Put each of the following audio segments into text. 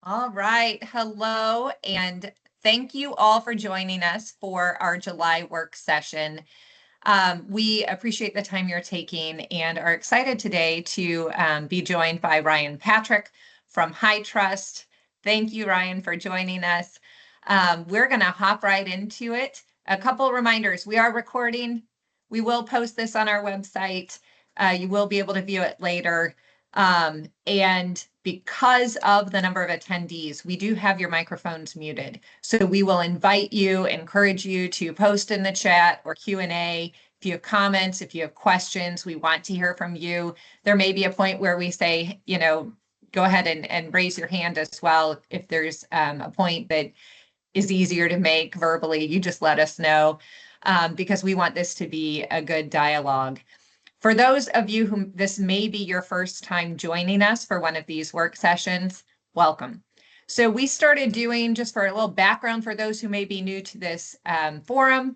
All right. Hello, and thank you all for joining us for our July work session. We appreciate the time you're taking and are excited today to be joined by Ryan Patrick from HITRUST. Thank you, Ryan, for joining us. We're going to hop right into it. A couple reminders. We are recording. We will post this on our website. You will be able to view it later. And because of the number of attendees, we do have your microphones muted. So we will invite you, encourage you to post in the chat or Q&A. If you have comments, if you have questions, we want to hear from you. There may be a point where we say, go ahead and raise your hand as well. If there's a point that is easier to make verbally, you just let us know, because we want this to be a good dialogue. For those of you who this may be your first time joining us for one of these work sessions, welcome. So we started doing, just for a little background for those who may be new to this forum,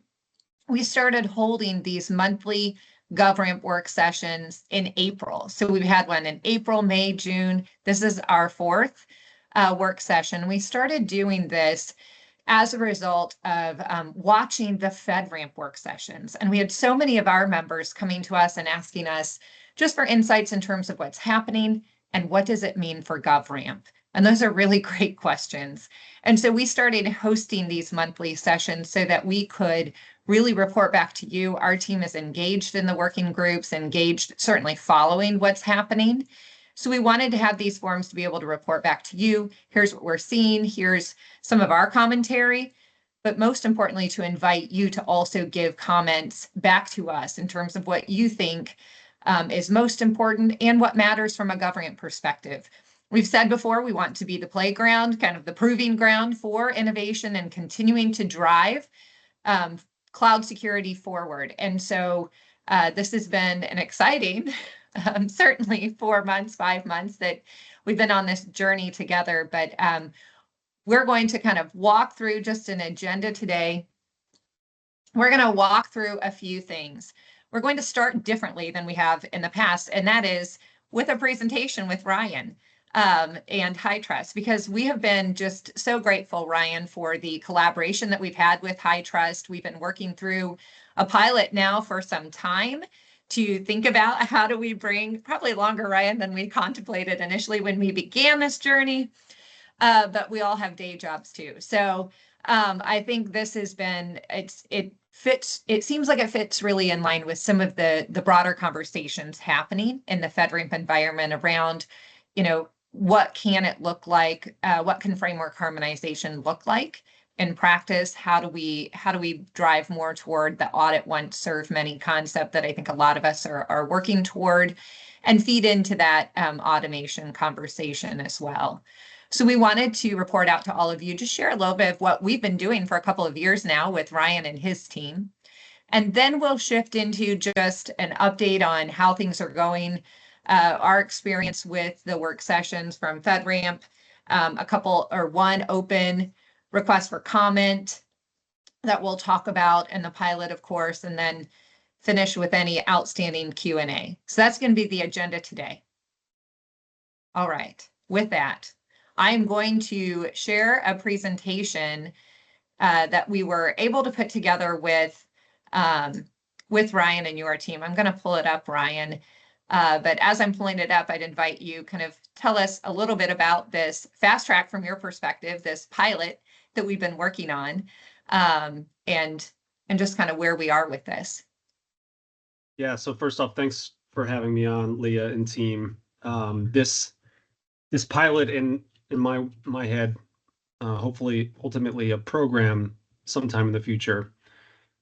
we started holding these monthly GovRAMP work sessions in April. So we've had one in April, May, June. This is our fourth work session. We started doing this as a result of watching the FedRAMP work sessions. And we had so many of our members coming to us and asking us just for insights in terms of what's happening and what does it mean for GovRAMP. And those are really great questions. And so we started hosting these monthly sessions so that we could really report back to you. Our team is engaged in the working groups, engaged, certainly following what's happening. So we wanted to have these forums to be able to report back to you. Here's what we're seeing. Here's some of our commentary, but most importantly, to invite you to also give comments back to us in terms of what you think is most important and what matters from a GovRAMP perspective. We've said before, we want to be the playground, kind of the proving ground for innovation and continuing to drive cloud security forward. And so this has been an exciting certainly 4 months, 5 months that we've been on this journey together, but we're going to kind of walk through just an agenda today. We're going to walk through a few things. We're going to start differently than we have in the past, and that is with a presentation with Ryan and HITRUST, because we have been just so grateful, Ryan, for the collaboration that we've had with HITRUST. We've been working through a pilot now for some time to think about how do we bring, probably longer, Ryan, than we contemplated initially when we began this journey, but we all have day jobs too. So I think this has been, it seems like it fits really in line with some of the broader conversations happening in the FedRAMP environment around, what can it look like? What can framework harmonization look like in practice? How do we drive more toward the audit once, serve many concept that I think a lot of us are working toward, and feed into that automation conversation as well. So we wanted to report out to all of you, just share a little bit of what we've been doing for a couple of years now with Ryan and his team. And then we'll shift into just an update on how things are going, our experience with the work sessions from FedRAMP, one open request for comment that we'll talk about, and the pilot, of course, and then finish with any outstanding Q&A. So that's going to be the agenda today. All right, with that, I'm going to share a presentation that we were able to put together with Ryan and your team. I'm going to pull it up, Ryan. But as I'm pulling it up, I'd invite you kind of tell us a little bit about this fast track from your perspective, this pilot that we've been working on, and just kind of where we are with this. Yeah, so first off, thanks for having me on, Leah and team. This pilot in my head, hopefully ultimately a program sometime in the future,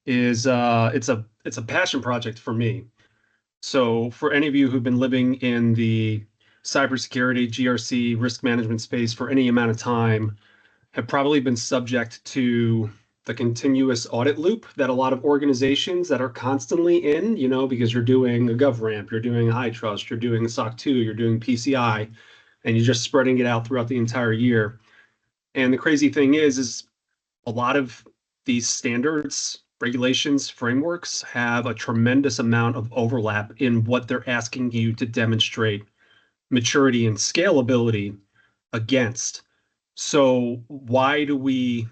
is it's a passion project for me. So for any of you who've been living in the cybersecurity, GRC, risk management space for any amount of time, have probably been subject to the continuous audit loop that a lot of organizations that are constantly in, because you're doing a GovRAMP, you're doing a HITRUST, you're doing a SOC 2, you're doing PCI, and you're just spreading it out throughout the entire year. And the crazy thing is a lot of these standards, regulations, frameworks have a tremendous amount of overlap in what they're asking you to demonstrate maturity and scalability against. So why do we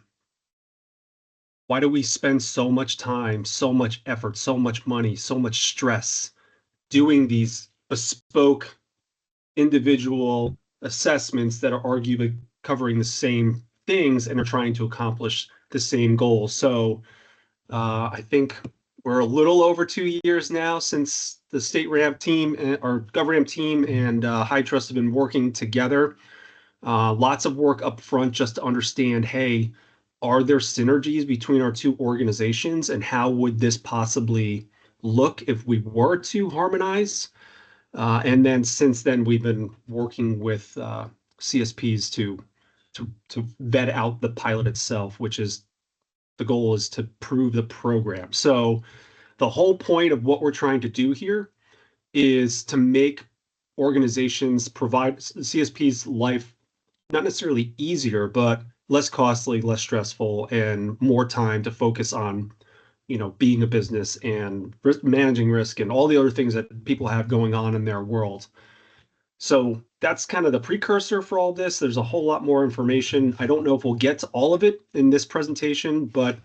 spend so much time, so much effort, so much money, so much stress doing these bespoke individual assessments that are arguably covering the same things and are trying to accomplish the same goal? So I think we're a little over 2 years now since the state ramp team or GovRAMP team and HITRUST have been working together. Lots of work up front just to understand, hey, are there synergies between our two organizations, and how would this possibly look if we were to harmonize? And then since then, we've been working with CSPs to vet out the pilot itself, which is the goal is to prove the program. So the whole point of what we're trying to do here is to make organizations provide CSP's life not necessarily easier, but less costly, less stressful, and more time to focus on, being a business and managing risk and all the other things that people have going on in their world. So that's kind of the precursor for all this. There's a whole lot more information. I don't know if we'll get to all of it in this presentation, but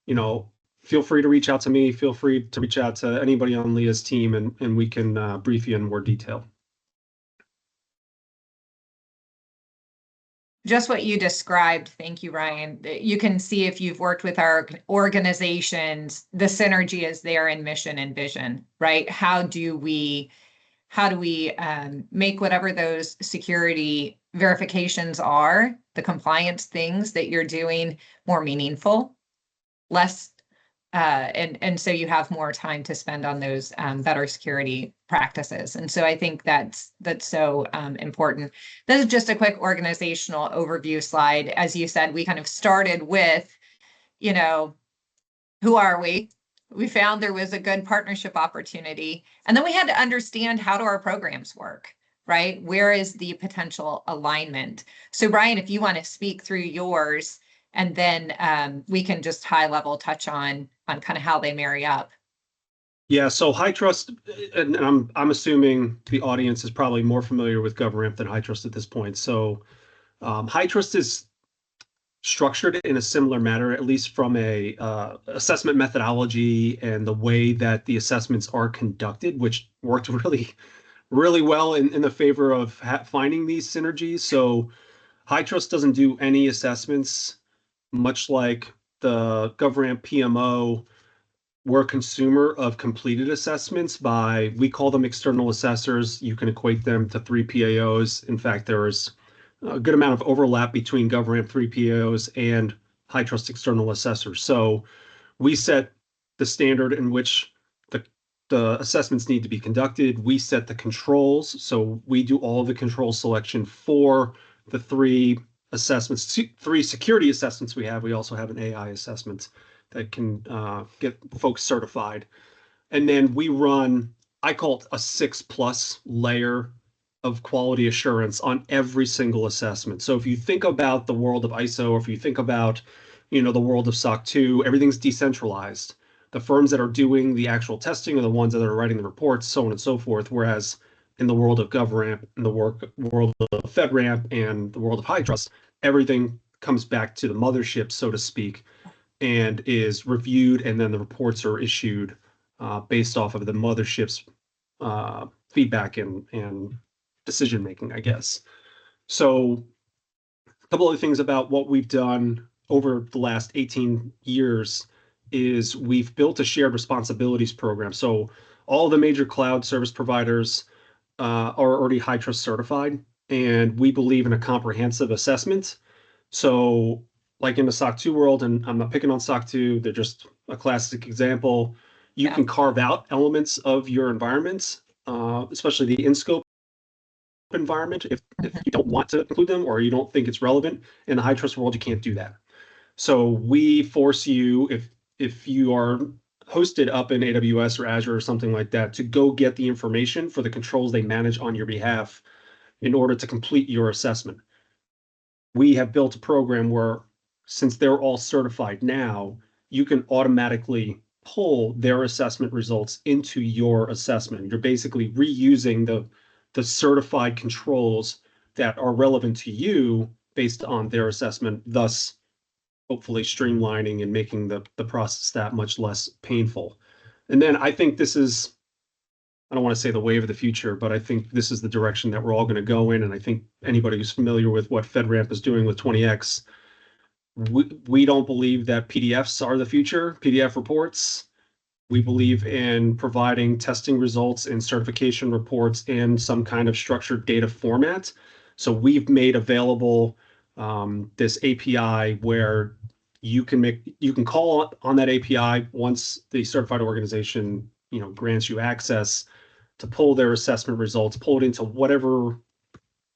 you know, feel free to reach out to me. Feel free to reach out to anybody on Leah's team, and we can brief you in more detail. Just what you described. Thank you, Ryan. You can see if you've worked with our organizations, the synergy is there in mission and vision, right? How do we make whatever those security verifications are, the compliance things that you're doing, more meaningful, less, and so you have more time to spend on those better security practices. And so I think that's so important. This is just a quick organizational overview slide. As you said, we kind of started with, who are we? We found there was a good partnership opportunity. And then we had to understand, how do our programs work, right? Where is the potential alignment? So Brian, if you want to speak through yours, and then we can just high level touch on kind of how they marry up. Yeah, so HITRUST, and I'm assuming the audience is probably more familiar with GovRAMP than HITRUST at this point. So HITRUST is structured in a similar manner, at least from a assessment methodology and the way that the assessments are conducted, which worked really, really well in the favor of finding these synergies. So HITRUST doesn't do any assessments, much like the GovRAMP PMO. We're a consumer of completed assessments by, we call them external assessors. You can equate them to 3PAOs. In fact, there's a good amount of overlap between GovRAMP 3PAOs and HITRUST external assessors. So we set the standard in which the assessments need to be conducted. We set the controls. So we do all of the control selection for the three assessments, three security assessments we have. We also have an AI assessment that can get folks certified. And then we run, I call it a 6+ layer of quality assurance on every single assessment. So if you think about the world of ISO, or if you think about, the world of SOC 2, everything's decentralized. The firms that are doing the actual testing are the ones that are writing the reports, so on and so forth. Whereas in the world of GovRAMP, in the world of FedRAMP, and the world of HITRUST, everything comes back to the mothership, so to speak, and is reviewed, and then the reports are issued based off of the mothership's feedback and decision making, I guess. So a couple other things about what we've done over the last 18 years is we've built a shared responsibilities program. So all the major cloud service providers are already HITRUST certified, and we believe in a comprehensive assessment. So like in the SOC 2 world, and I'm not picking on SOC 2, they're just a classic example. You can carve out elements of your environments, especially the in-scope environment, if you don't want to include them or you don't think it's relevant. In the HITRUST world, you can't do that. So we force you, if you are hosted up in AWS or Azure or something like that, to go get the information for the controls they manage on your behalf in order to complete your assessment. We have built a program where, since they're all certified now, you can automatically pull their assessment results into your assessment. You're basically reusing the certified controls that are relevant to you based on their assessment, thus hopefully streamlining and making the process that much less painful. And then I think this is, I don't want to say the wave of the future, but I think this is the direction that we're all going to go in. And I think anybody who's familiar with what FedRAMP is doing with 20X, we don't believe that PDFs are the future, PDF reports. We believe in providing testing results and certification reports in some kind of structured data format. So we've made available this API where you can call on that API once the certified organization, grants you access to pull their assessment results, pull it into whatever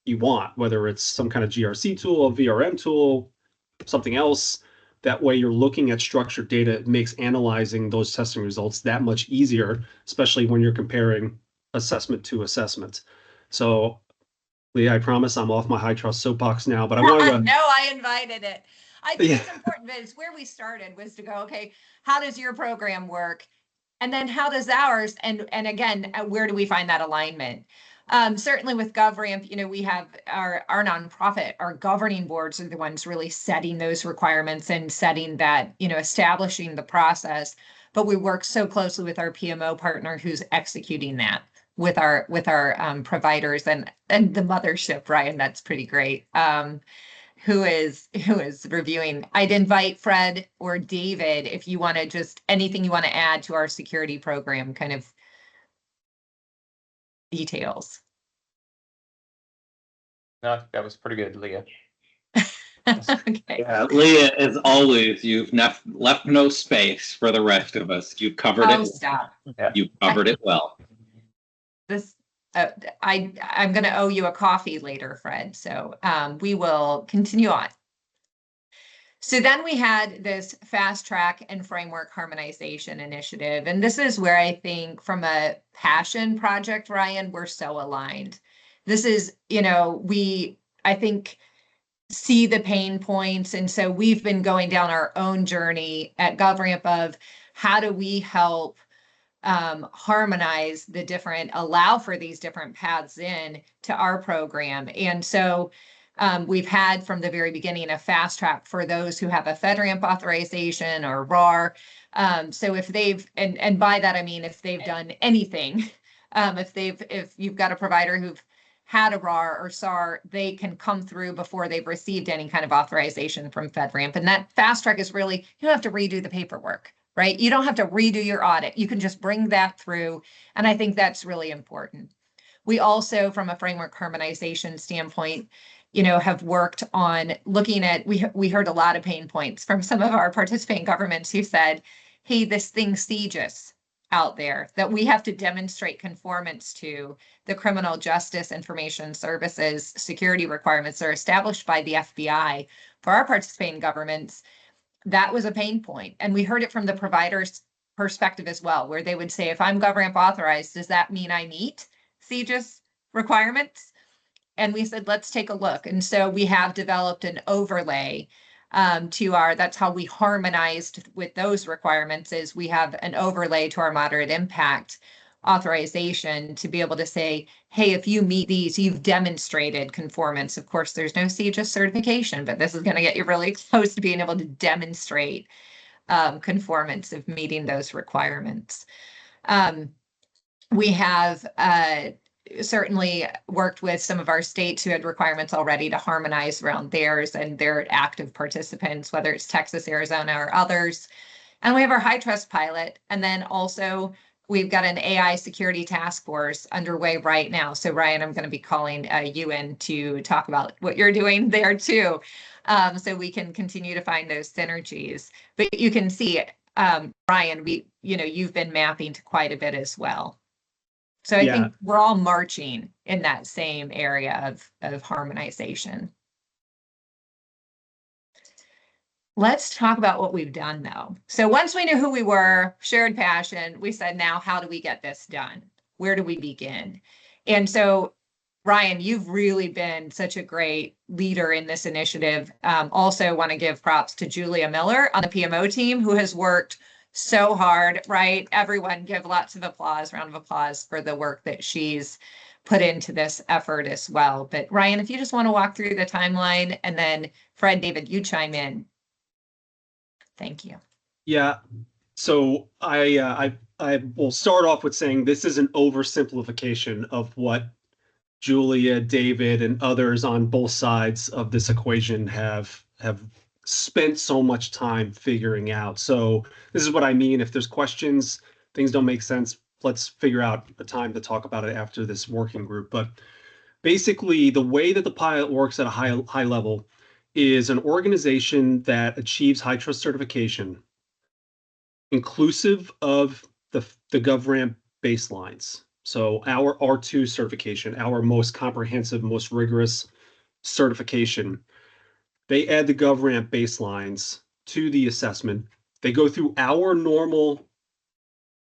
you want, whether it's some kind of GRC tool, a VRM tool, something else. That way you're looking at structured data. It makes analyzing those testing results that much easier, especially when you're comparing assessment to assessment. So Leah, I promise I'm off my HITRUST soapbox now, but I wanted to. No, I invited it. I think it's important, but it's where we started was to go, okay, how does your program work? And then how does ours? And again, where do we find that alignment? Certainly with GovRAMP, we have our nonprofit, our governing boards are the ones really setting those requirements and setting that, establishing the process. But we work so closely with our PMO partner who's executing that with our providers and the mothership, Ryan. That's pretty great. Who is reviewing. I'd invite Fred or David if you want to just anything you want to add to our security program kind of details. No, that was pretty good, Leah. Okay. Yeah, Leah, as always, you've left no space for the rest of us. You've covered it. Stop. You've covered it well. This I'm going to owe you a coffee later, Fred. So we will continue on. So then we had this fast track and framework harmonization initiative. And this is where I think from a passion project, Ryan, we're so aligned. This is, I think, see the pain points. And so we've been going down our own journey at GovRAMP of how do we help harmonize allow for these different paths in to our program. And so we've had from the very beginning a fast track for those who have a FedRAMP authorization or RAR. So if they've, and by that, I mean, if they've done anything, if you've got a provider who've had a RAR or SAR, they can come through before they've received any kind of authorization from FedRAMP. And that fast track is really, you don't have to redo the paperwork, right? You don't have to redo your audit. You can just bring that through. And I think that's really important. We also, from a framework harmonization standpoint, have worked on looking at, we heard a lot of pain points from some of our participating governments who said, hey, this thing CJIS out there that we have to demonstrate conformance to the criminal justice information services security requirements that are established by the FBI for our participating governments. That was a pain point. And we heard it from the provider's perspective as well, where they would say, if I'm GovRAMP authorized, does that mean I meet CJIS requirements? And we said, let's take a look. And so we have developed an overlay that's how we harmonized with those requirements, is we have an overlay to our moderate impact authorization to be able to say, hey, if you meet these, you've demonstrated conformance. Of course, there's no CJIS certification, but this is going to get you really close to being able to demonstrate conformance of meeting those requirements. We have certainly worked with some of our states who had requirements already to harmonize around theirs and their active participants, whether it's Texas, Arizona, or others. And we have our HITRUST pilot. And then also we've got an AI security task force underway right now. So Ryan, I'm going to be calling you in to talk about what you're doing there too. So we can continue to find those synergies. But you can see, Ryan, you've been mapping to quite a bit as well. So I think we're all marching in that same area of harmonization. Let's talk about what we've done though. So once we knew who we were, shared passion, we said, now how do we get this done? Where do we begin? And so Ryan, you've really been such a great leader in this initiative. Also want to give props to Julia Miller on the PMO team, who has worked so hard, right? Everyone give lots of applause, round of applause for the work that she's put into this effort as well. But Ryan, if you just want to walk through the timeline, and then Fred, David, you chime in. Thank you. Yeah. So I will start off with saying this is an oversimplification of what Julia, David, and others on both sides of this equation have spent so much time figuring out. So this is what I mean. If there's questions, things don't make sense, let's figure out a time to talk about it after this working group. But basically, the way that the pilot works at a high level is an organization that achieves HITRUST certification, inclusive of the GovRAMP baselines. So our R2 certification, our most comprehensive, most rigorous certification, they add the GovRAMP baselines to the assessment. They go through our normal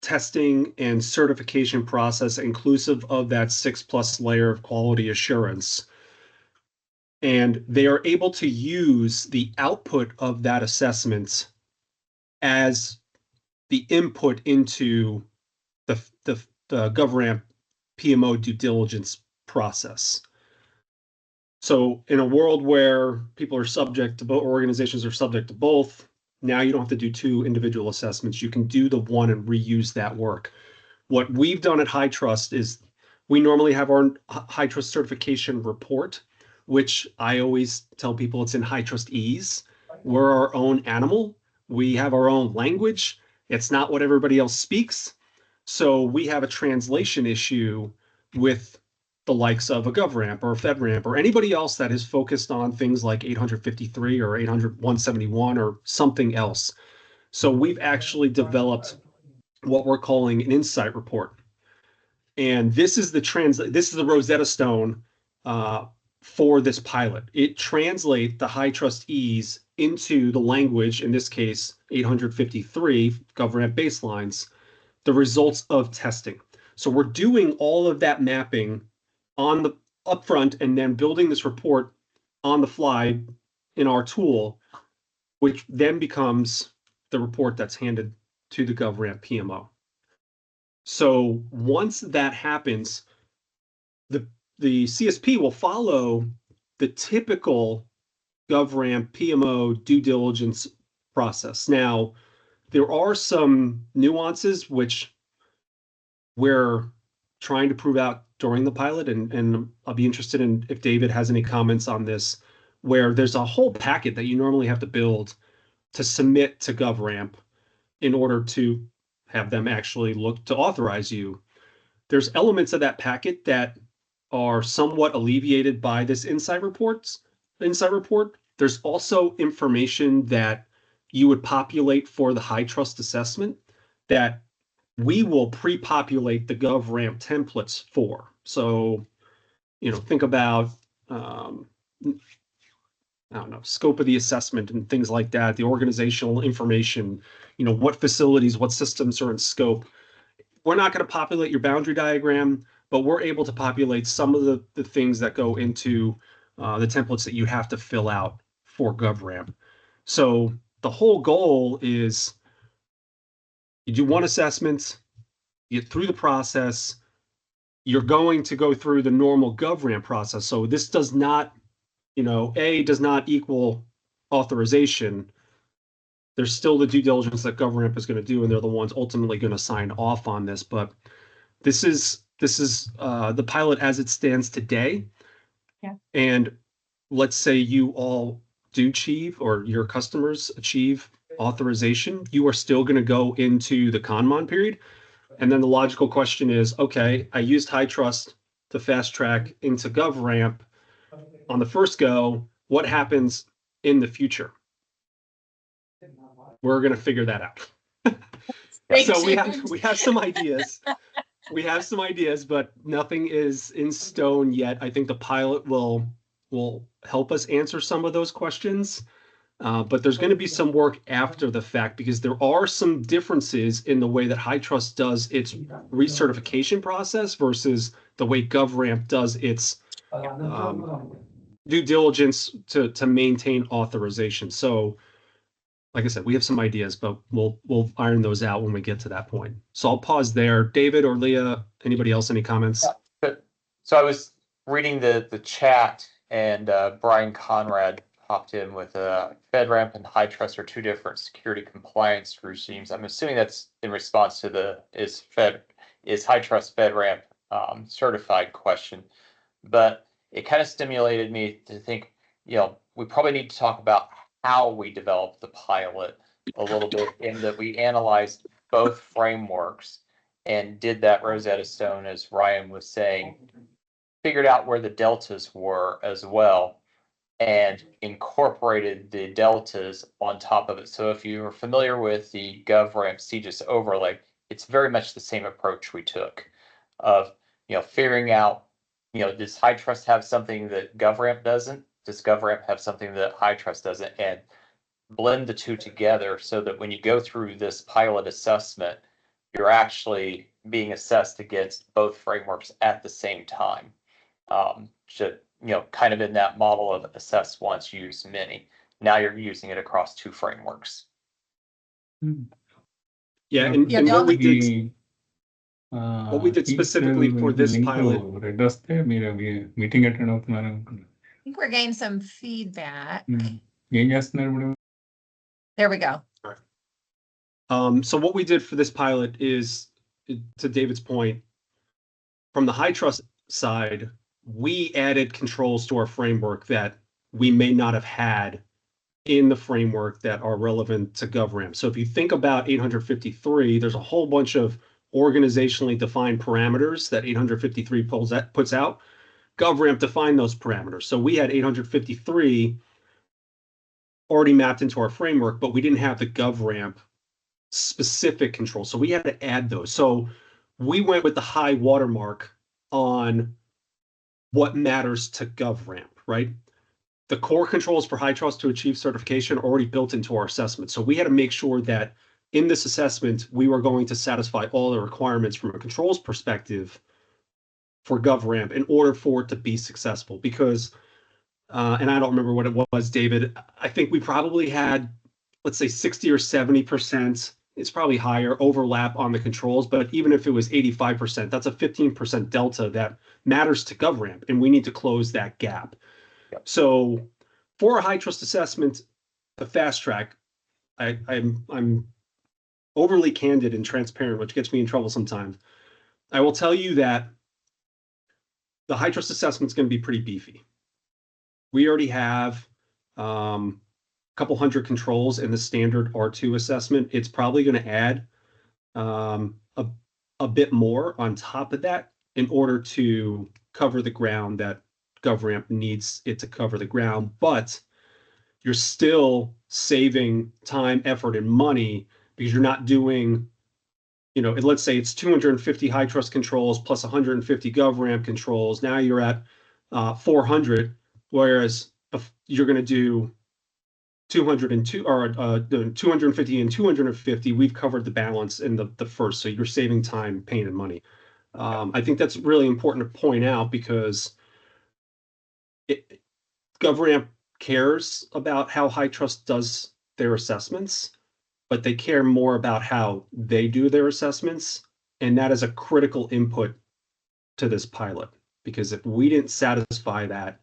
testing and certification process, inclusive of that 6+ layer of quality assurance. And they are able to use the output of that assessment as the input into the GovRAMP PMO due diligence process. So in a world where people are subject to both, organizations are subject to both, now you don't have to do 2 individual assessments. You can do the one and reuse that work. What we've done at HITRUST is we normally have our HITRUST certification report, which I always tell people it's in HITRUST-ese. We're our own animal. We have our own language. It's not what everybody else speaks. So we have a translation issue with the likes of a GovRAMP or a FedRAMP or anybody else that is focused on things like 853 or 171 or something else. So we've actually developed what we're calling an insight report. And this is the Rosetta Stone for this pilot. It translates the HITRUST-ese into the language, in this case, 853 GovRAMP baselines, the results of testing. So we're doing all of that mapping on the upfront and then building this report on the fly in our tool, which then becomes the report that's handed to the GovRAMP PMO. So once that happens, the CSP will follow the typical GovRAMP PMO due diligence process. Now, there are some nuances which we're trying to prove out during the pilot, and I'll be interested in if David has any comments on this, where there's a whole packet that you normally have to build to submit to GovRAMP in order to have them actually look to authorize you. There's elements of that packet that are somewhat alleviated by this insight report. There's also information that you would populate for the HITRUST assessment that we will pre-populate the GovRAMP templates for. So, think about, I don't know, scope of the assessment and things like that, the organizational information, what facilities, what systems are in scope. We're not going to populate your boundary diagram, but we're able to populate some of the things that go into the templates that you have to fill out for GovRAMP. So the whole goal is you do one assessment, you get through the process, you're going to go through the normal GovRAMP process. So this does not, A does not equal authorization. There's still the due diligence that GovRAMP is going to do, and they're the ones ultimately going to sign off on this. But this is the pilot as it stands today. Yeah. And let's say you all do achieve, or your customers achieve authorization, you are still going to go into the Kanban period. And then the logical question is, okay, I used HITRUST to fast track into GovRAMP on the first go. What happens in the future? We're going to figure that out. So we have some ideas. We have some ideas, but nothing is in stone yet. I think the pilot will help us answer some of those questions. But there's going to be some work after the fact, because there are some differences in the way that HITRUST does its recertification process versus the way GovRAMP does its due diligence to maintain authorization. So, like I said, we have some ideas, but we'll iron those out when we get to that point. So I'll pause there. David or Leah, anybody else, any comments? But So I was reading the chat, and Brian Conrad popped in with FedRAMP and HITRUST are two different security compliance regimes. I'm assuming that's in response to the is HITRUST FedRAMP certified question. But it kind of stimulated me to think, we probably need to talk about how we developed the pilot a little bit, in that we analyzed both frameworks and did that Rosetta Stone, as Ryan was saying, figured out where the deltas were as well, and incorporated the deltas on top of it. So if you're familiar with the GovRAMP CGIS overlay, it's very much the same approach we took of, figuring out, does HITRUST have something that GovRAMP doesn't? Does GovRAMP have something that HITRUST doesn't? And blend the two together so that when you go through this pilot assessment, you're actually being assessed against both frameworks at the same time. Kind of in that model of assess once, use many. Now you're using it across two frameworks. Yeah, and what we did specifically for this pilot. I think we're getting some feedback. There we go. All right. So what we did for this pilot is, to David's point, from the HITRUST side, we added controls to our framework that we may not have had in the framework that are relevant to GovRAMP. So if you think about 853, there's a whole bunch of organizationally defined parameters that 853 puts out. GovRAMP defined those parameters. So we had 853 already mapped into our framework, but we didn't have the GovRAMP specific control. So we had to add those. So we went with the high watermark on what matters to GovRAMP, right? The core controls for HITRUST to achieve certification are already built into our assessment. So we had to make sure that in this assessment, we were going to satisfy all the requirements from a controls perspective for GovRAMP in order for it to be successful. Because, and I don't remember what it was, David, I think we probably had, let's say 60 or 70%, it's probably higher, overlap on the controls. But even if it was 85%, that's a 15% delta that matters to GovRAMP, and we need to close that gap. Yep. So for a HITRUST assessment, the fast track, I'm overly candid and transparent, which gets me in trouble sometimes. I will tell you that the HITRUST assessment is going to be pretty beefy. We already have a couple hundred controls in the standard R2 assessment. It's probably going to add a bit more on top of that in order to cover the ground that GovRAMP needs it to cover the ground. But you're still saving time, effort, and money, because you're not doing, let's say it's 250 HITRUST controls plus 150 GovRAMP controls. Now you're at 400, whereas you're going to do 202 or 250 and 250. We've covered the balance in the first, so you're saving time, pain, and money. I think that's really important to point out, because GovRAMP cares about how HITRUST does their assessments, but they care more about how they do their assessments. And that is a critical input to this pilot, because if we didn't satisfy that,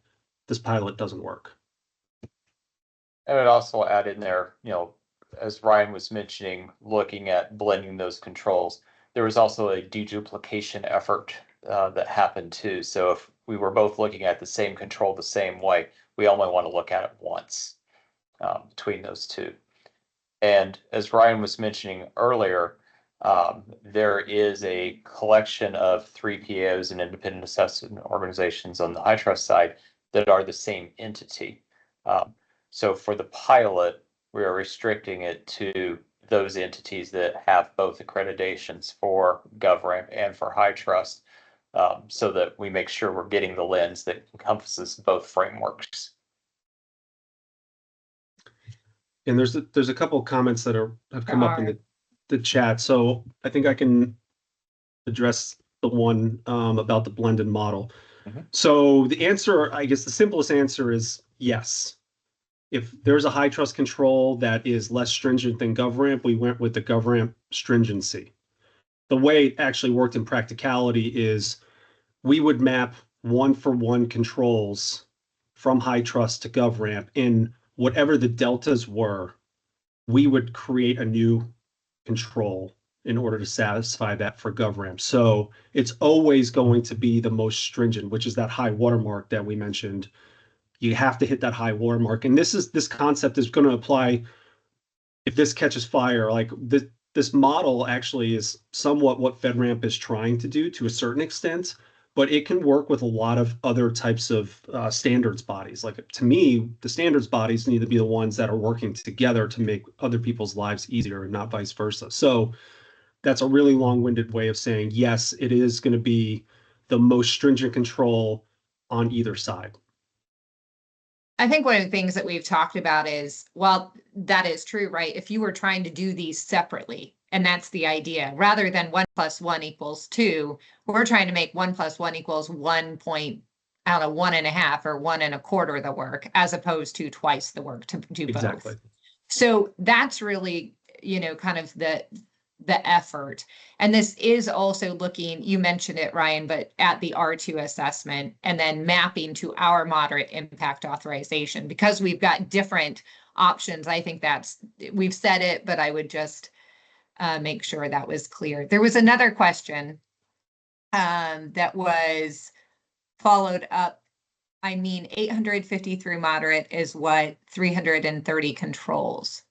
this pilot doesn't work. And I'd also add in there, as Ryan was mentioning, looking at blending those controls, there was also a deduplication effort that happened too. So if we were both looking at the same control the same way, we only want to look at it once between those two. And as Ryan was mentioning earlier, there is a collection of 3POs and independent assessment organizations on the HITRUST side that are the same entity. So for the pilot, we are restricting it to those entities that have both accreditations for GovRAMP and for HITRUST, so that we make sure we're getting the lens that encompasses both frameworks. And there's a couple of comments that have come up in the chat. So I think I can address the one about the blended model. Mm-hmm. So the answer, I guess the simplest answer is yes. If there's a HITRUST control that is less stringent than GovRAMP, we went with the GovRAMP stringency. The way it actually worked in practicality is we would map one-for-one controls from HITRUST to GovRAMP, and whatever the deltas were, we would create a new control in order to satisfy that for GovRAMP. So it's always going to be the most stringent, which is that high watermark that we mentioned. You have to hit that high watermark. And this concept is going to apply if this catches fire. Like this model actually is somewhat what FedRAMP is trying to do to a certain extent, but it can work with a lot of other types of standards bodies. Like, to me, the standards bodies need to be the ones that are working together to make other people's lives easier and not vice versa. So that's a really long-winded way of saying, yes, it is going to be the most stringent control on either side. I think one of the things that we've talked about is, well, that is true, right? If you were trying to do these separately, and that's the idea, rather than 1 + 1 = 2, we're trying to make 1 + 1 = 1 point, I don't know, 1.5 or 1 1/4 the work, as opposed to twice the work to do both. Exactly. So that's really, kind of the effort. And this is also looking, you mentioned it, Ryan, but at the R2 assessment and then mapping to our moderate impact authorization, because we've got different options. I think we've said it, but I would just make sure that was clear. There was another question that was followed up. I mean, 850 through moderate is what 330 controls.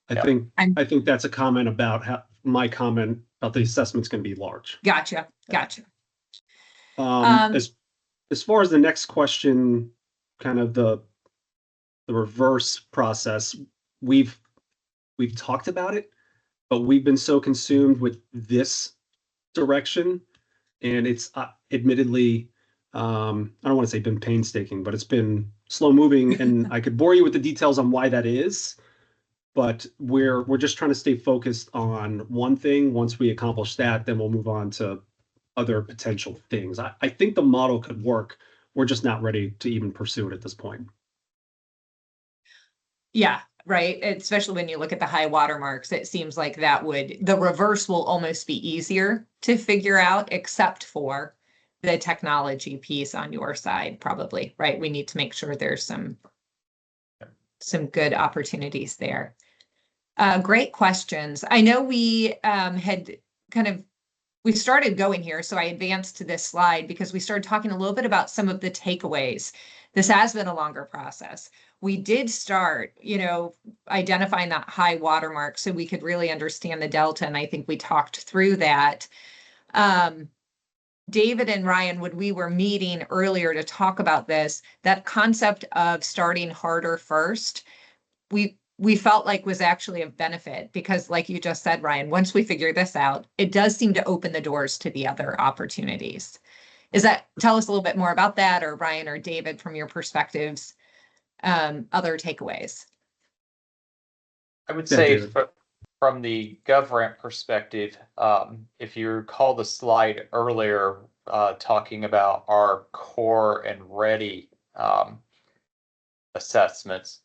I think that's a comment about how my comment about the assessment's going to be large. Gotcha. As far as the next question, kind of the reverse process, we've talked about it, but we've been so consumed with this direction, and it's admittedly, I don't want to say been painstaking, but it's been slow moving, and I could bore you with the details on why that is. But we're just trying to stay focused on one thing. Once we accomplish that, then we'll move on to other potential things. I think the model could work. We're just not ready to even pursue it at this point. Yeah, right. Especially when you look at the high watermarks, it seems like the reverse will almost be easier to figure out, except for the technology piece on your side, probably, right? We need to make sure there's some good opportunities there. Great questions. I know we we started going here, so I advanced to this slide because we started talking a little bit about some of the takeaways. This has been a longer process. We did start, identifying that high watermark so we could really understand the delta, and I think we talked through that. David and Ryan, when we were meeting earlier to talk about this, that concept of starting harder first, we felt like was actually of benefit, because like you just said, Ryan, once we figure this out, it does seem to open the doors to the other opportunities. Tell us a little bit more about that, or Ryan or David, from your perspectives, other takeaways. I would say from the GovRAMP perspective, if you recall the slide earlier talking about our core and ready assessments,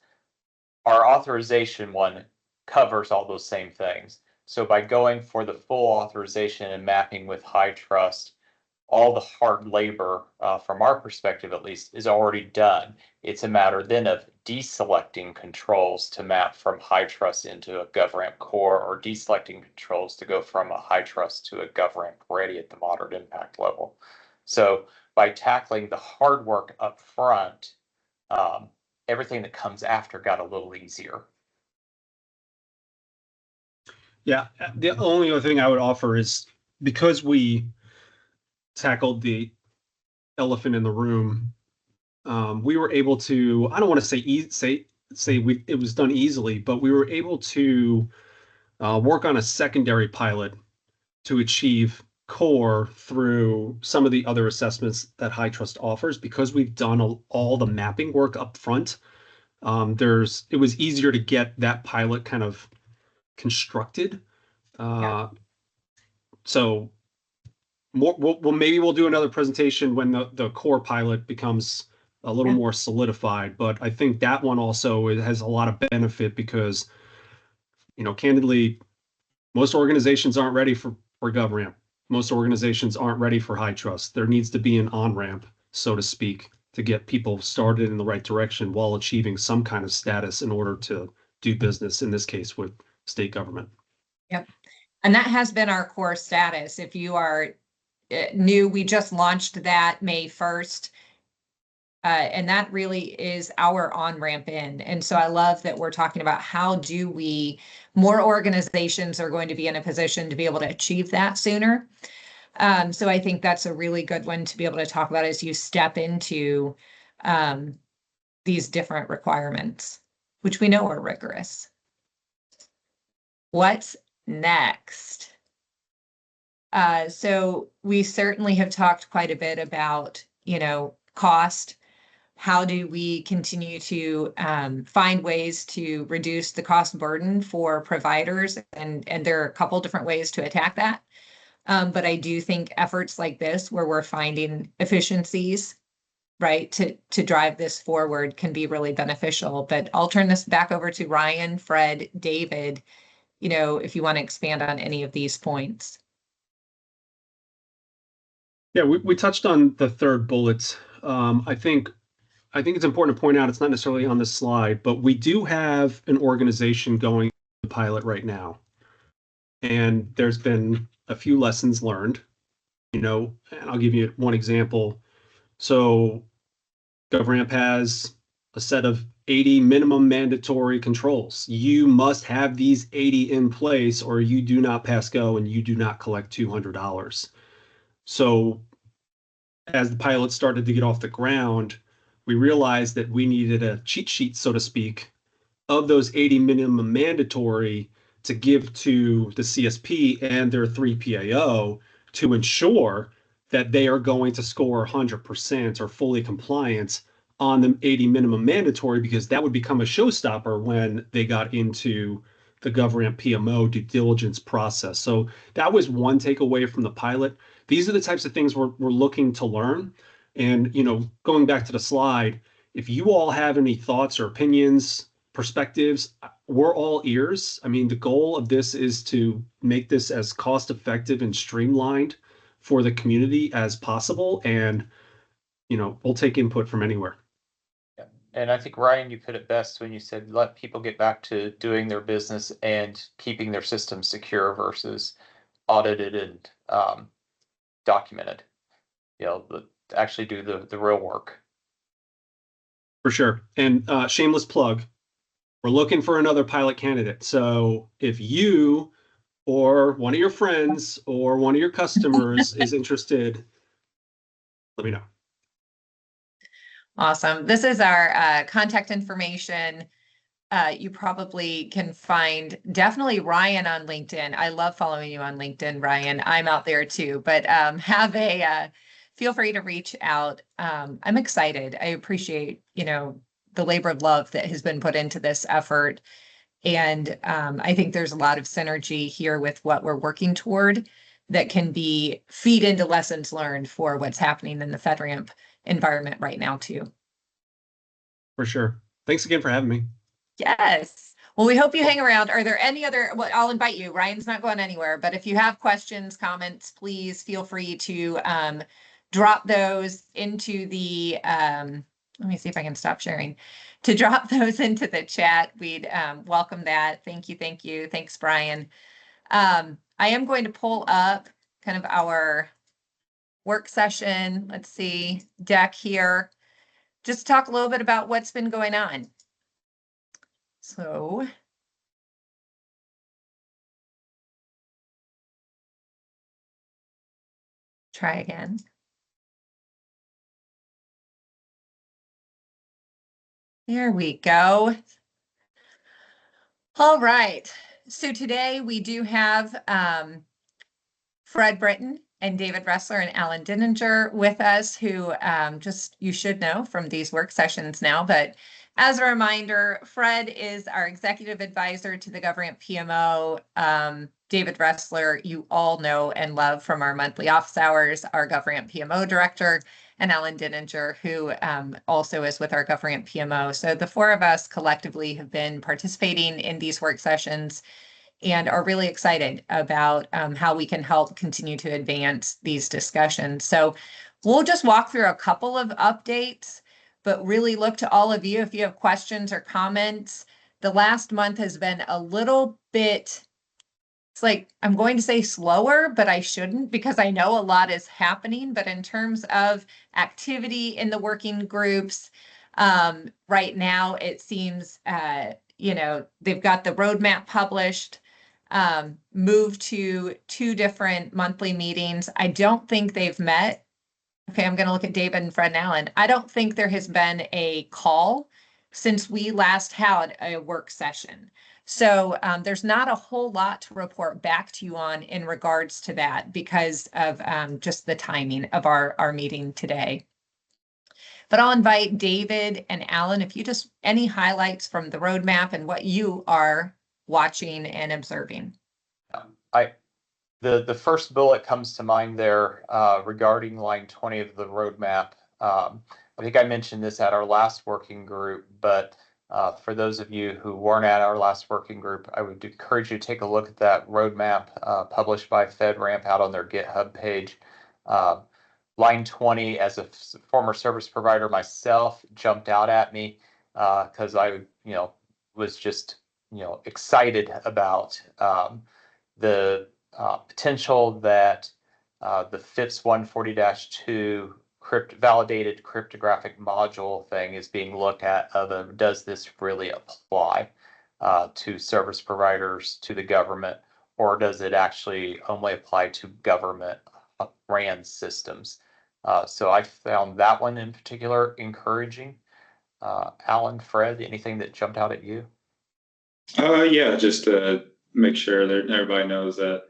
our authorization one covers all those same things. So by going for the full authorization and mapping with HITRUST, all the hard labor, from our perspective at least, is already done. It's a matter then of deselecting controls to map from HITRUST into a GovRAMP core, or deselecting controls to go from a HITRUST to a GovRAMP ready at the moderate impact level. So by tackling the hard work up front, everything that comes after got a little easier. Yeah, the only other thing I would offer is, because we tackled the elephant in the room, we were able to, I don't want to say it was done easily, but we were able to work on a secondary pilot to achieve core through some of the other assessments that HITRUST offers, because we've done all the mapping work up front. It was easier to get that pilot kind of constructed. So maybe we'll do another presentation when the core pilot becomes a little more solidified. But I think that one also has a lot of benefit, because, candidly, most organizations aren't ready for GovRAMP. Most organizations aren't ready for HITRUST. There needs to be an on-ramp so to speak, to get people started in the right direction while achieving some kind of status in order to do business, in this case with state government. Yep. And that has been our core status. If you are new, we just launched that May 1st. And that really is our on-ramp in. And so I love that we're talking about how do we, more organizations are going to be in a position to be able to achieve that sooner. So I think that's a really good one to be able to talk about as you step into these different requirements, which we know are rigorous. What's next? So we certainly have talked quite a bit about, cost. How do we continue to find ways to reduce the cost burden for providers? And there are a couple different ways to attack that. But I do think efforts like this, where we're finding efficiencies, right, to drive this forward can be really beneficial. But I'll turn this back over to Ryan, Fred, David, if you want to expand on any of these points. Yeah, we touched on the third bullet. I think it's important to point out, it's not necessarily on this slide, but we do have an organization going the pilot right now. And there's been a few lessons learned, and I'll give you one example. So GovRAMP has a set of 80 minimum mandatory controls. You must have these 80 in place or you do not pass go and you do not collect $200. So as the pilot started to get off the ground, we realized that we needed a cheat sheet, so to speak, of those 80 minimum mandatory to give to the CSP and their 3PAO to ensure that they are going to score 100% or fully compliant on the 80 minimum mandatory, because that would become a showstopper when they got into the GovRAMP PMO due diligence process. So that was one takeaway from the pilot. These are the types of things we're looking to learn. And, going back to the slide, if you all have any thoughts or opinions, perspectives, we're all ears. I mean, the goal of this is to make this as cost effective and streamlined for the community as possible. And, we'll take input from anywhere. Yeah. And I think, Ryan, you put it best when you said, let people get back to doing their business and keeping their systems secure versus audited and documented, actually do the real work. For sure. And shameless plug, we're looking for another pilot candidate. So if you or one of your friends or one of your customers is interested, let me know. Awesome. This is our contact information. You probably can find definitely Ryan on LinkedIn. I love following you on LinkedIn, Ryan. I'm out there too, but feel free to reach out. I'm excited. I appreciate, the labor of love that has been put into this effort. And I think there's a lot of synergy here with what we're working toward that can feed into lessons learned for what's happening in the FedRAMP environment right now too. For sure. Thanks again for having me. Yes. Well, we hope you hang around. Are there any other, I'll invite you. Ryan's not going anywhere, but if you have questions, comments, please feel free to drop those into the, let me see if I can stop sharing, to drop those into the chat. We'd welcome that. Thank you. Thank you. Thanks, Brian. I am going to pull up kind of our work session, let's see, deck here, just talk a little bit about what's been going on. So try again. There we go. All right. So today we do have Fred Britton and David Ressler and Alan Dinninger with us, who you should know from these work sessions now. But as a reminder, Fred is our executive advisor to the GovRAMP PMO. David Ressler, you all know and love from our monthly office hours, our GovRAMP PMO director, and Alan Dinninger, who also is with our GovRAMP PMO. So the four of us collectively have been participating in these work sessions and are really excited about how we can help continue to advance these discussions. So We'll just walk through a couple of updates, but really look to all of you if you have questions or comments. The last month has been a little bit, it's like, I'm going to say slower, but I shouldn't because I know a lot is happening. But in terms of activity in the working groups, right now it seems, they've got the roadmap published, moved to 2 different monthly meetings. I don't think they've met. Okay, I'm going to look at David and Fred and Alan. I don't think there has been a call since we last had a work session. So there's not a whole lot to report back to you on in regards to that because of just the timing of our meeting today. But I'll invite David and Alan, if you just, any highlights from the roadmap and what you are watching and observing. The first bullet comes to mind there regarding line 20 of the roadmap. I think I mentioned this at our last working group, but for those of you who weren't at our last working group, I would encourage you to take a look at that roadmap published by FedRAMP out on their GitHub page. Line 20, as a former service provider myself, jumped out at me because I, was just, excited about the potential that the FIPS 140-2 validated cryptographic module thing is being looked at of does this really apply to service providers, to the government, or does it actually only apply to government ran systems? So I found that one in particular encouraging. Alan, Fred, anything that jumped out at you? Yeah, just to make sure that everybody knows that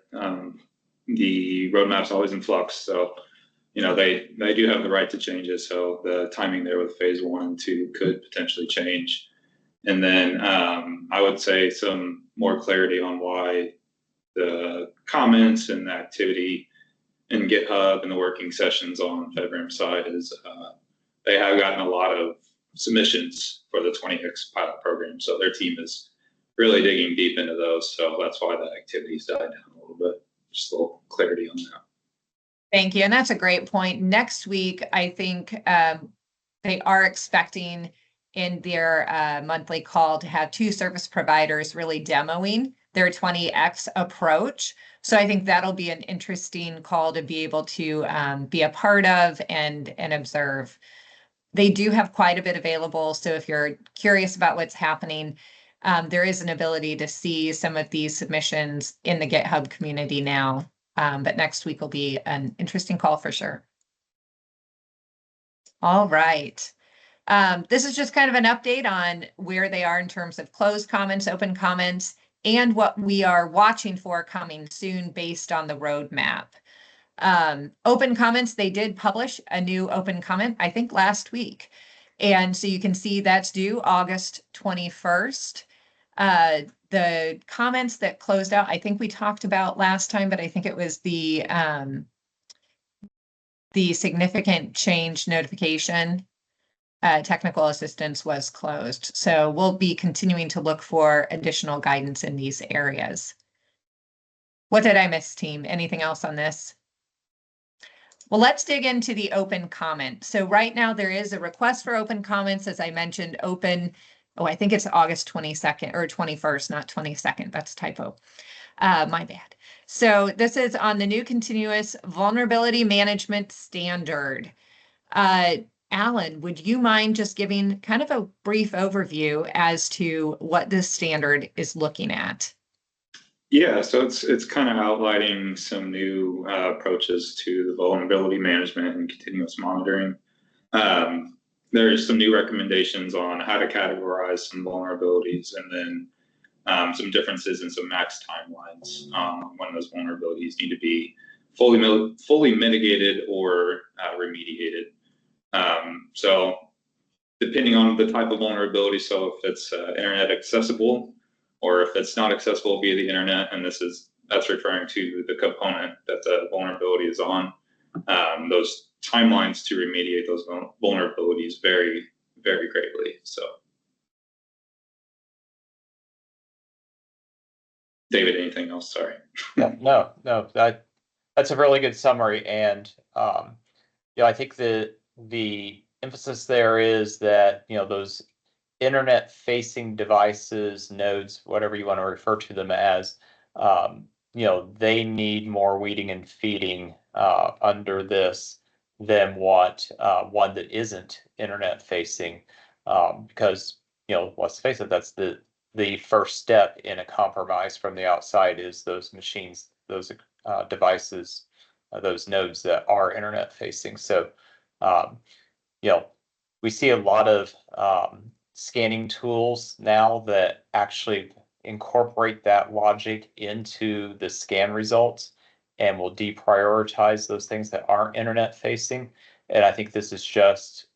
the roadmap's always in flux. So, they do have the right to change it. So the timing there with phase 1 and 2 could potentially change. And then I would say some more clarity on why the comments and the activity in GitHub and the working sessions on FedRAMP side is they have gotten a lot of submissions for the 20X pilot program. So their team is really digging deep into those. So that's why the activity's died down a little bit. Just a little clarity on that. Thank you. And that's a great point. Next week, I think they are expecting in their monthly call to have 2 service providers really demoing their 20X approach. So I think that'll be an interesting call to be able to be a part of and observe. They do have quite a bit available. So if you're curious about what's happening, there is an ability to see some of these submissions in the GitHub community now. But next week will be an interesting call for sure. All right. This is just kind of an update on where they are in terms of closed comments, open comments, and what we are watching for coming soon based on the roadmap. Open comments, they did publish a new open comment, I think last week. And so you can see that's due August 21st. The comments that closed out, I think we talked about last time, but I think it was the significant change notification. Technical assistance was closed. So we'll be continuing to look for additional guidance in these areas. What did I miss, team? Anything else on this? Well, let's dig into the open comment. So right now there is a request for open comments, as I mentioned, open. Oh, I think it's August 22nd or 21st, not 22nd. That's a typo. My bad. So this is on the new continuous vulnerability management standard. Alan, would you mind just giving kind of a brief overview as to what this standard is looking at? Yeah, so it's kind of outlining some new approaches to the vulnerability management and continuous monitoring. There's some new recommendations on how to categorize some vulnerabilities, and then some differences in some max timelines when those vulnerabilities need to be fully mitigated or remediated. So depending on the type of vulnerability, so if it's internet accessible, or if it's not accessible via the internet, and that's referring to the component that the vulnerability is on, those timelines to remediate those vulnerabilities vary very greatly. So, David, anything else? Sorry. No, that's a really good summary, and I think the emphasis there is that, those internet-facing devices, nodes, whatever you want to refer to them as, they need more weeding and feeding under this than what one that isn't internet-facing, because, let's face it, that's the first step in a compromise from the outside is those machines, those devices, those nodes that are internet-facing. So, we see a lot of scanning tools now that actually incorporate that logic into the scan results and will deprioritize those things that aren't internet facing. And I think this is just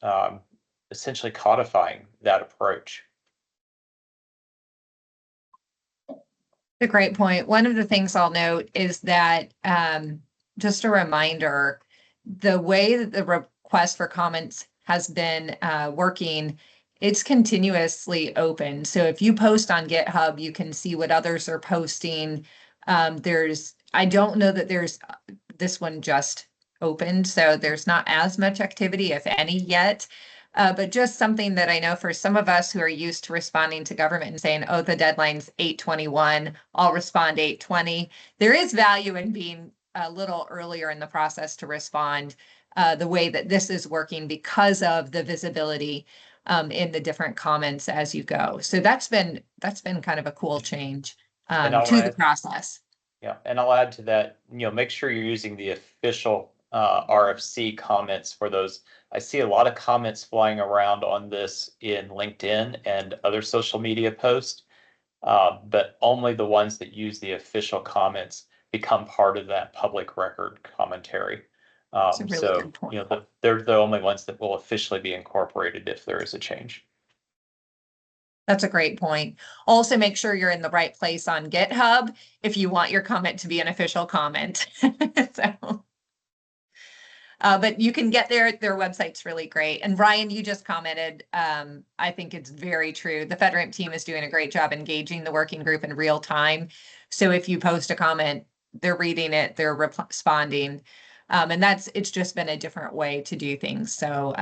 essentially codifying that approach. A great point. One of the things I'll note is that just a reminder, the way that the request for comments has been working, it's continuously open. So if you post on GitHub, you can see what others are posting. I don't know that there's, this one just opened, so there's not as much activity, if any, yet. But just something that I know for some of us who are used to responding to government and saying, oh, the deadline's 8/21, I'll respond 8/20. There is value in being a little earlier in the process to respond the way that this is working because of the visibility in the different comments as you go. So that's been kind of a cool change to the process. Yeah, and I'll add to that, make sure you're using the official RFC comments for those. I see a lot of comments flying around on this in LinkedIn and other social media posts, but only the ones that use the official comments become part of that public record commentary. Really so, they're the only ones that will officially be incorporated if there is a change. That's a great point. Also, make sure you're in the right place on GitHub if you want your comment to be an official comment. But you can get there. Their website's really great. And Ryan, you just commented, I think it's very true. The FedRAMP team is doing a great job engaging the working group in real time. So if you post a comment, they're reading it, they're responding. And it's just been a different way to do things. So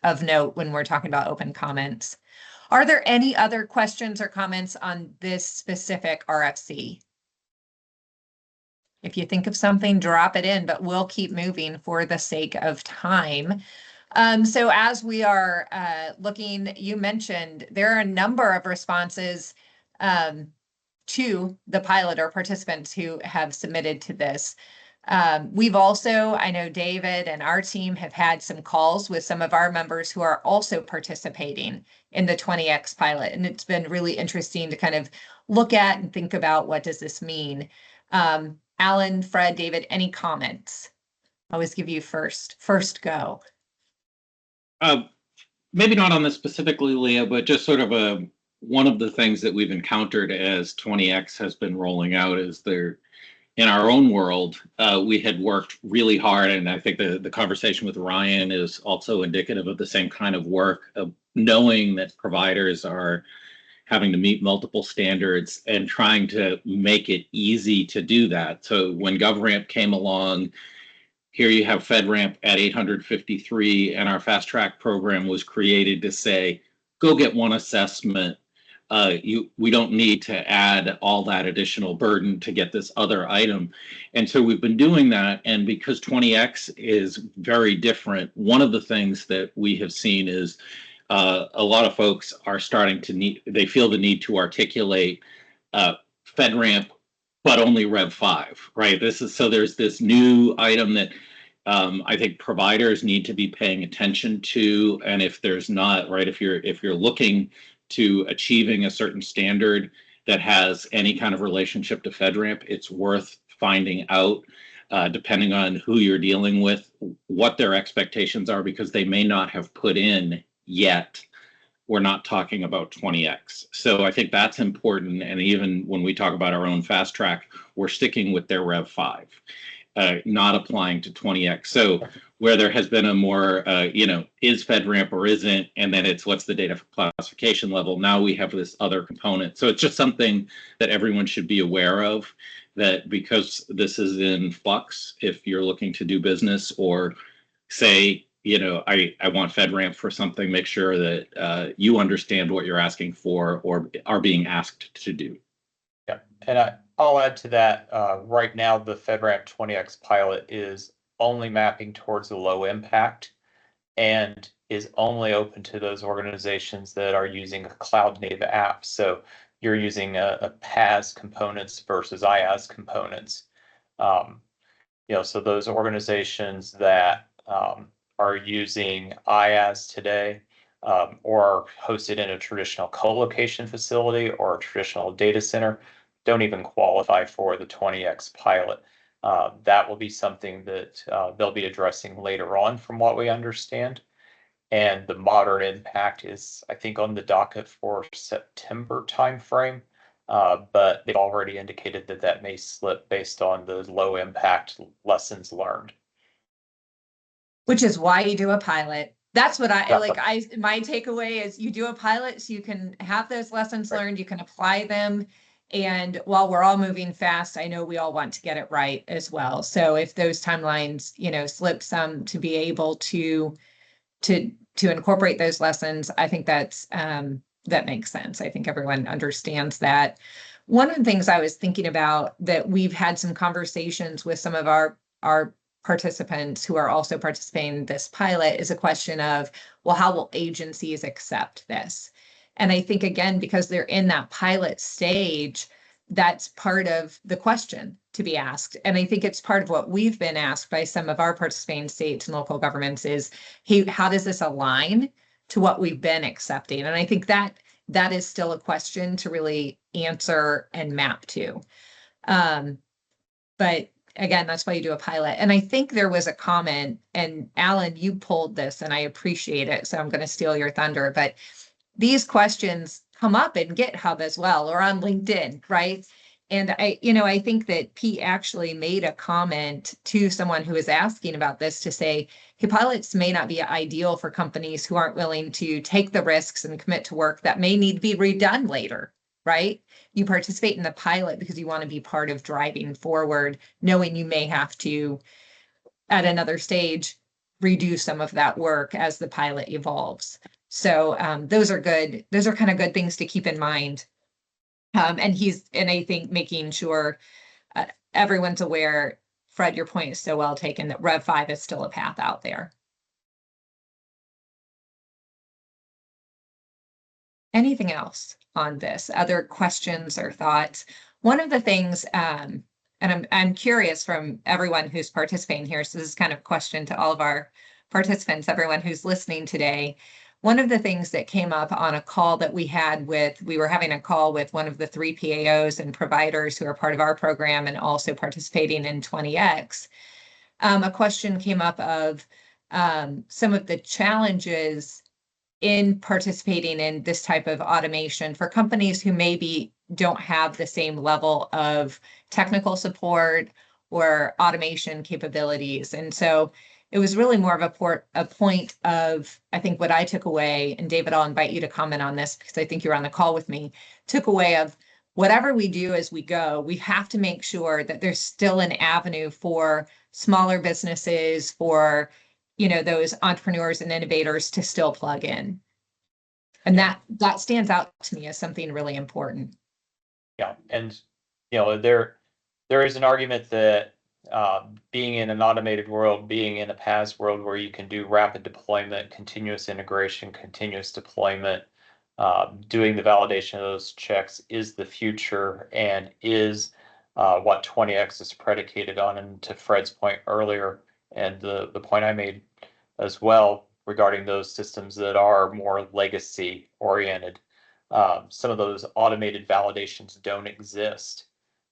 of note when we're talking about open comments. Are there any other questions or comments on this specific RFC? If you think of something, drop it in, but we'll keep moving for the sake of time. So as we are looking, you mentioned there are a number of responses to the pilot or participants who have submitted to this. We've also, I know David and our team have had some calls with some of our members who are also participating in the 20X pilot. And it's been really interesting to kind of look at and think about what does this mean. Alan, Fred, David, any comments? I always give you first go. Maybe not on this specifically, Leah, but just sort of one of the things that we've encountered as 20X has been rolling out is in our own world, we had worked really hard, and I think the conversation with Ryan is also indicative of the same kind of work of knowing that providers are having to meet multiple standards and trying to make it easy to do that. So when GovRAMP came along, here you have FedRAMP at 853, and our fast track program was created to say, go get one assessment. We don't need to add all that additional burden to get this other item. And so we've been doing that. And because 20X is very different, one of the things that we have seen is a lot of folks are starting to they feel the need to articulate FedRAMP, but only Rev 5, right? So there's this new item that I think providers need to be paying attention to. And if there's not, right, if you're looking to achieving a certain standard that has any kind of relationship to FedRAMP, it's worth finding out, depending on who you're dealing with, what their expectations are, because they may not have put in yet. We're not talking about 20X. So I think that's important. And even when we talk about our own fast track, we're sticking with their Rev 5, not applying to 20X. So where there has been a more, is FedRAMP or isn't, and then it's what's the data classification level. Now we have this other component. So it's just something that everyone should be aware of, that because this is in flux, if you're looking to do business or say, I want FedRAMP for something, make sure that you understand what you're asking for or are being asked to do. Yeah, and I'll add to that. Right now, the FedRAMP 20X pilot is only mapping towards the low impact and is only open to those organizations that are using a cloud native app. So you're using a PaaS components versus IaaS components. So those organizations that are using IaaS today or are hosted in a traditional co-location facility or a traditional data center don't even qualify for the 20X pilot. That will be something that they'll be addressing later on from what we understand. And the modern impact is, I think, on the docket for September timeframe. But they've already indicated that that may slip based on the low impact lessons learned. Which is why you do a pilot. That's what I Yeah. like. My takeaway is you do a pilot so you can have those lessons learned, you can apply them. And while we're all moving fast, I know we all want to get it right as well. So if those timelines, slip some to be able to incorporate those lessons, I think that makes sense. I think everyone understands that. One of the things I was thinking about that we've had some conversations with some of our participants who are also participating in this pilot is a question of, well, how will agencies accept this? And I think, again, because they're in that pilot stage, that's part of the question to be asked. And I think it's part of what we've been asked by some of our participating states and local governments is, hey, how does this align to what we've been accepting? And I think that is still a question to really answer and map to. But again, that's why you do a pilot. And I think there was a comment, and Alan, you pulled this and I appreciate it. So I'm going to steal your thunder, but these questions come up in GitHub as well, or on LinkedIn, right? And I think that Pete actually made a comment to someone who was asking about this to say, hey, pilots may not be ideal for companies who aren't willing to take the risks and commit to work that may need to be redone later, right? You participate in the pilot because you want to be part of driving forward, knowing you may have to, at another stage, redo some of that work as the pilot evolves. So those are good. Those are kind of good things to keep in mind. And I think making sure everyone's aware, Fred, your point is so well taken that Rev 5 is still a path out there. Anything else on this? Other questions or thoughts? One of the things, and I'm curious from everyone who's participating here, so this is kind of a question to all of our participants, everyone who's listening today. One of the things that came up on a call that we were having a call with one of the 3 PAOs and providers who are part of our program and also participating in 20X. A question came up of some of the challenges in participating in this type of automation for companies who maybe don't have the same level of technical support or automation capabilities. And so it was really more of a point of, I think what I took away, and David, I'll invite you to comment on this because I think you're on the call with me, took away of whatever we do as we go, we have to make sure that there's still an avenue for smaller businesses, for those entrepreneurs and innovators to still plug in. And that stands out to me as something really important. Yeah, and there is an argument that being in an automated world, being in a PaaS world where you can do rapid deployment, continuous integration, continuous deployment, doing the validation of those checks is the future and is what 20X is predicated on. And to Fred's point earlier, and the point I made as well regarding those systems that are more legacy oriented, some of those automated validations don't exist.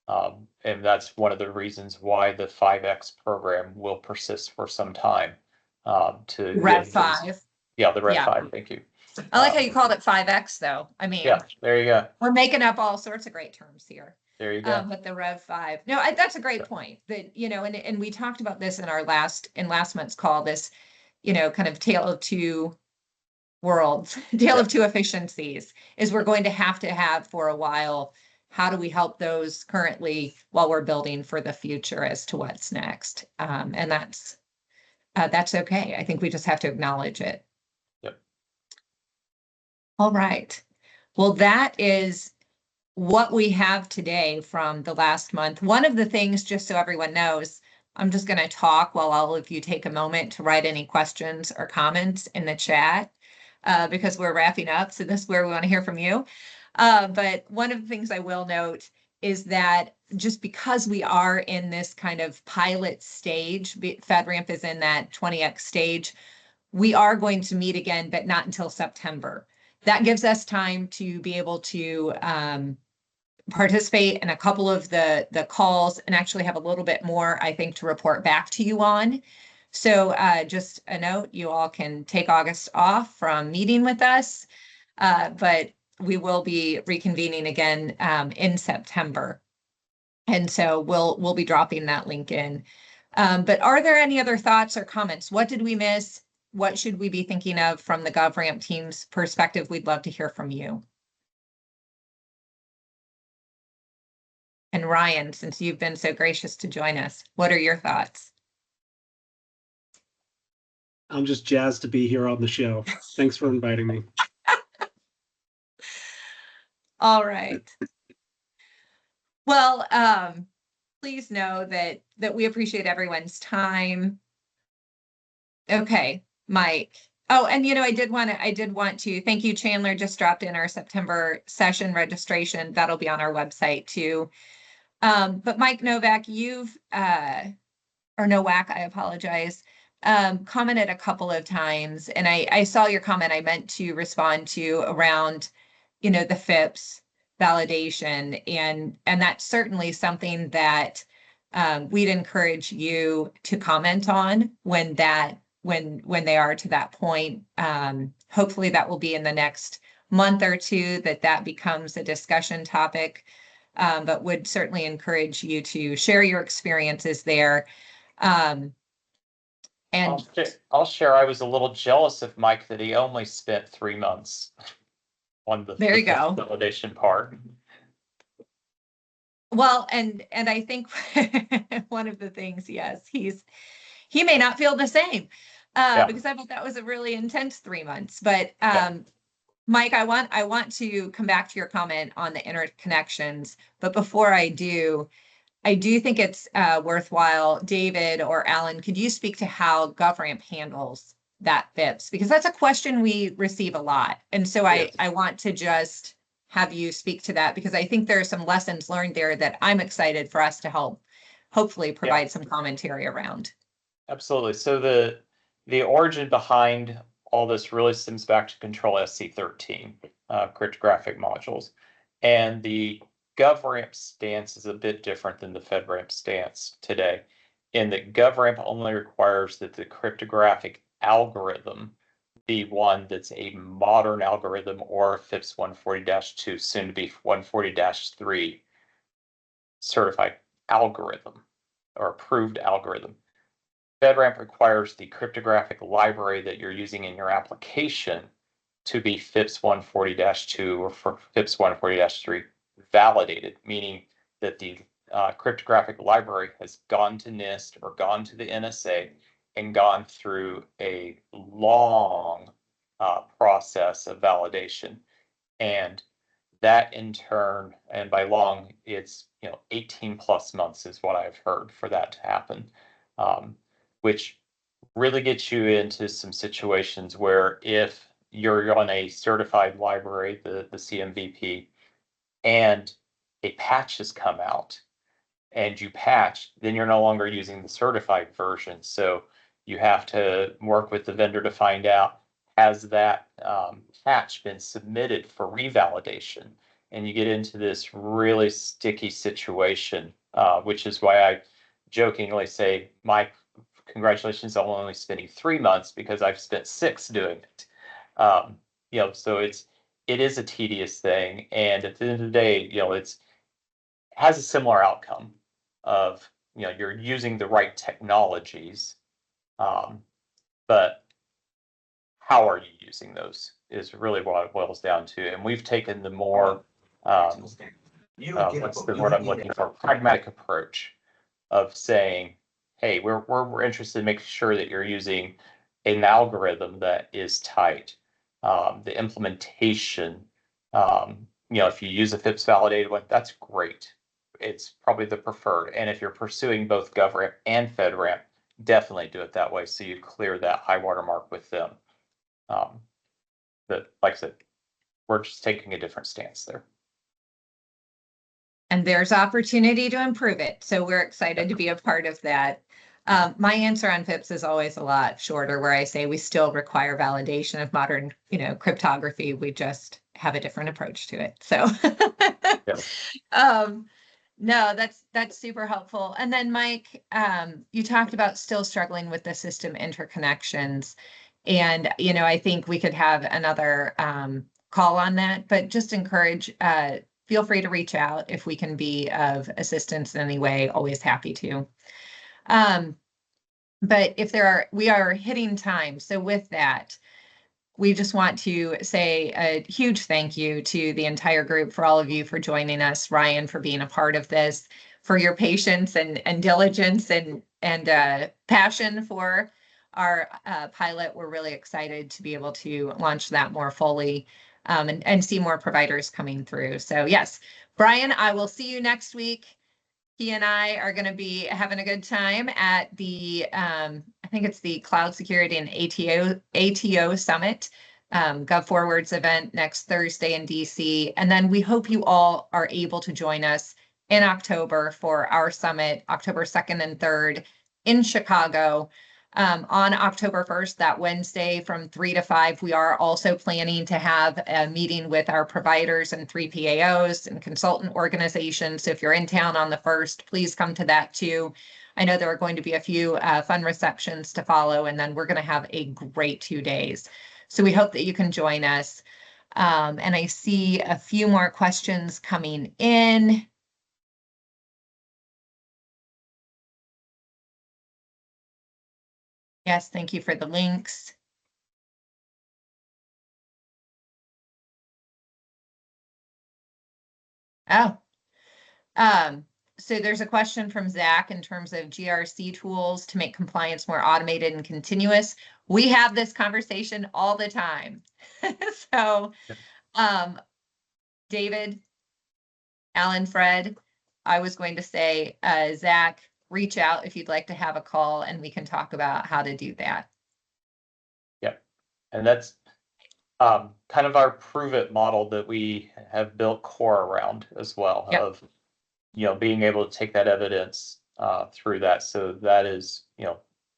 And that's one of the reasons why the 5X program will persist for some time. To Rev 5. Yeah, the Rev 5. Thank you. I like how you called it 5X though. I mean, yeah, there you go. We're making up all sorts of great terms here. There you go. But the Rev 5. No, that's a great point. That and we talked about this in our last month's call. This, kind of tale of two worlds, tale of two efficiencies is we're going to have for a while. How do we help those currently while we're building for the future as to what's next? And that's okay. I think we just have to acknowledge it. Yep. All right. Well, that is what we have today from the last month. One of the things, just so everyone knows, I'm just going to talk while all of you take a moment to write any questions or comments in the chat because we're wrapping up. So this is where we want to hear from you. But one of the things I will note is that just because we are in this kind of pilot stage, FedRAMP is in that 20X stage, we are going to meet again, but not until September. That gives us time to be able to participate in a couple of the calls and actually have a little bit more, I think, to report back to you on. So just a note, you all can take August off from meeting with us, but we will be reconvening again in September. And so we'll be dropping that link in. But are there any other thoughts or comments? What did we miss? What should we be thinking of from the GovRAMP team's perspective? We'd love to hear from you. And Ryan, since you've been so gracious to join us, what are your thoughts? I'm just jazzed to be here on the show. Thanks for inviting me. All right. Well, please know that we appreciate everyone's time. Okay, Mike. Oh, and I did want to thank you, Chandler. Just dropped in our September session registration. That'll be on our website too. But Mike Novak, or Nowak, I apologize, commented a couple of times, and I saw your comment. I meant to respond to around, the FIPS validation, and that's certainly something that we'd encourage you to comment on when they are to that point. Hopefully that will be in the next month or two that becomes a discussion topic, but would certainly encourage you to share your experiences there. And I'll share. I was a little jealous of Mike that he only spent 3 months on the there you go. validation part. Well, and I think one of the things, yes, he may not feel the same because I thought that was a really intense 3 months. But Mike, I want to come back to your comment on the interconnections. But before I do think it's worthwhile, David or Alan, could you speak to how GovRAMP handles that FIPS? Because that's a question we receive a lot. And so I want to just have you speak to that, because I think there are some lessons learned there that I'm excited for us to hopefully provide some commentary around. Absolutely. So the origin behind all this really stems back to Control SC13, cryptographic modules. And the GovRAMP stance is a bit different than the FedRAMP stance today, in that GovRAMP only requires that the cryptographic algorithm be one that's a modern algorithm, or FIPS 140-2, soon to be 140-3 certified algorithm or approved algorithm. FedRAMP requires the cryptographic library that you're using in your application to be FIPS 140-2 or for FIPS 140-3 validated, meaning that the cryptographic library has gone to NIST or gone to the NSA and gone through a long process of validation. And that in turn, and by long, it's 18 plus months is what I've heard for that to happen, which really gets you into some situations where if you're on a certified library, the CMVP, and a patch has come out and you patch, then you're no longer using the certified version. So you have to work with the vendor to find out, has that patch been submitted for revalidation? And you get into this really sticky situation, which is why I jokingly say, Mike, congratulations on only spending 3 months, because I've spent 6 doing it. So it is a tedious thing, and at the end of the day, it has a similar outcome of you're using the right technologies, but how are you using those is really what it boils down to. And we've taken the more what's the word I'm looking for, pragmatic approach of saying, hey, we're interested in making sure that you're using an algorithm that is tight. The implementation, if you use a FIPS validated one, that's great. It's probably the preferred. And if you're pursuing both GovRAMP and FedRAMP, definitely do it that way so you clear that high water mark with them. But like I said, we're just taking a different stance there. And there's opportunity to improve it. So we're excited to be a part of that. My answer on FIPS is always a lot shorter, where I say we still require validation of modern, cryptography. We just have a different approach to it. So, no, that's super helpful. And then Mike, you talked about still struggling with the system interconnections. And, I think we could have another call on that, but just encourage, feel free to reach out if we can be of assistance in any way. Always happy to. But we are hitting time. So with that, we just want to say a huge thank you to the entire group, for all of you for joining us, Ryan, for being a part of this, for your patience and diligence and passion for our pilot. We're really excited to be able to launch that more fully and see more providers coming through. So yes, Brian, I will see you next week. He and I are going to be having a good time at the, I think it's the Cloud Security and ATO Summit, GovForward's event next Thursday in DC. And then we hope you all are able to join us in October for our summit, October 2nd and 3rd in Chicago. On October 1st, that Wednesday from 3 to 5, we are also planning to have a meeting with our providers and 3PAOs and consultant organizations. So if you're in town on the 1st, please come to that too. I know there are going to be a few fun receptions to follow, and then we're going to have a great 2 days. So we hope that you can join us. And I see a few more questions coming in. Yes, thank you for the links. Oh, so there's a question from Zach in terms of GRC tools to make compliance more automated and continuous. We have this conversation all the time. So, David, Alan, Fred, I was going to say, Zach, reach out if you'd like to have a call and we can talk about how to do that. Yep. And that's kind of our prove it model that we have built core around as well, yep. Of, being able to take that evidence through that. So that is,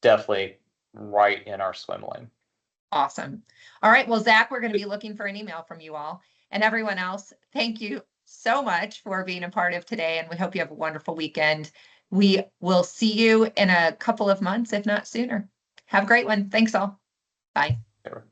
definitely right in our swim lane. Awesome. All right. Well, Zach, we're going to be looking for an email from you all, and everyone else. Thank you so much for being a part of today, and we hope you have a wonderful weekend. We will see you in a couple of months, if not sooner. Have a great one. Thanks all. Bye. Sure.